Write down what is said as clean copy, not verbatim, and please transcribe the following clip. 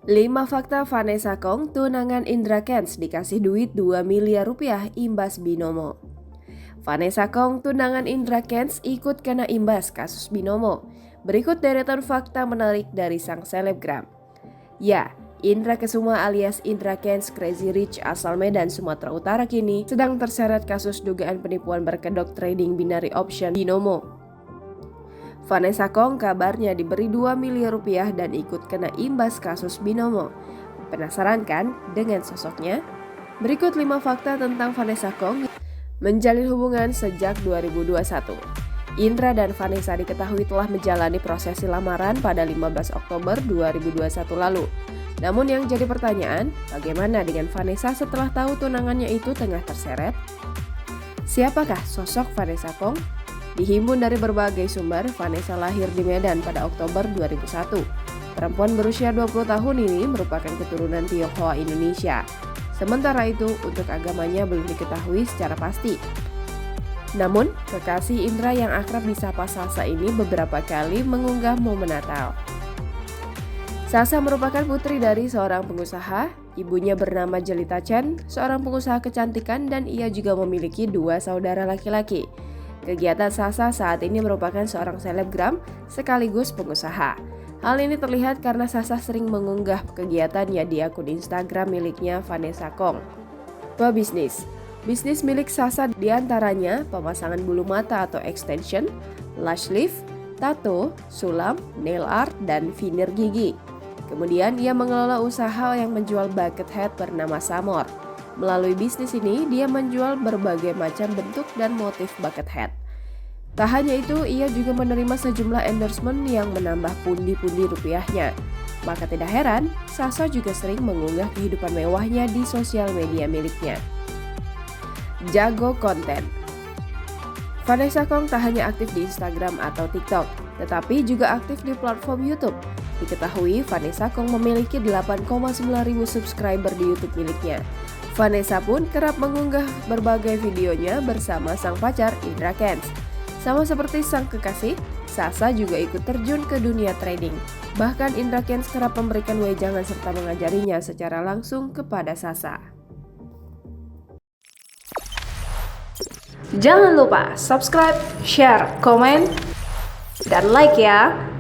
5 fakta Vanessa Kong tunangan Indra Kents dikasih duit 2 miliar rupiah imbas binomo. Vanessa Kong tunangan Indra Kents ikut kena imbas kasus binomo. Berikut deretan fakta menarik dari sang selebgram. Ya, Indra Kesuma alias Indra Kents Crazy Rich asal Medan, Sumatera Utara kini sedang terseret kasus dugaan penipuan berkedok trading binary option binomo. Vanessa Kong kabarnya diberi 2 miliar rupiah dan ikut kena imbas kasus binomo. Penasaran kan dengan sosoknya? Berikut 5 fakta tentang Vanessa Kong menjalin hubungan sejak 2021. Indra dan Vanessa diketahui telah menjalani prosesi lamaran pada 15 Oktober 2021 lalu. Namun yang jadi pertanyaan, bagaimana dengan Vanessa setelah tahu tunangannya itu tengah terseret? Siapakah sosok Vanessa Kong? Dihimpun dari berbagai sumber, Vanessa lahir di Medan pada Oktober 2001. Perempuan berusia 20 tahun ini merupakan keturunan Tionghoa Indonesia. Sementara itu, untuk agamanya belum diketahui secara pasti. Namun, kekasih Indra yang akrab disapa Sasa ini beberapa kali mengunggah momen Natal. Sasa merupakan putri dari seorang pengusaha, ibunya bernama Jelita Chen, seorang pengusaha kecantikan, dan ia juga memiliki 2 saudara laki-laki. Kegiatan Sasa saat ini merupakan seorang selebgram sekaligus pengusaha. Hal ini terlihat karena Sasa sering mengunggah kegiatannya di akun Instagram miliknya Vanessa Kong. Pebisnis. Bisnis milik Sasa diantaranya pemasangan bulu mata atau extension, lash lift, tato, sulam, nail art, dan veneer gigi. Kemudian ia mengelola usaha yang menjual bucket hat bernama Samor. Melalui bisnis ini, dia menjual berbagai macam bentuk dan motif bucket hat. Tak hanya itu, ia juga menerima sejumlah endorsement yang menambah pundi-pundi rupiahnya. Maka tidak heran, Sasa juga sering mengunggah kehidupan mewahnya di sosial media miliknya. Jago konten. Vanessa Kong tak hanya aktif di Instagram atau TikTok, tetapi juga aktif di platform YouTube. Diketahui, Vanessa Kong memiliki 8,9 ribu subscriber di YouTube miliknya. Vanessa pun kerap mengunggah berbagai videonya bersama sang pacar Indra Kents. Sama seperti sang kekasih, Sasa juga ikut terjun ke dunia trading. Bahkan Indra Kents kerap memberikan wejangan serta mengajarinya secara langsung kepada Sasa. Jangan lupa subscribe, share, komen, dan like ya!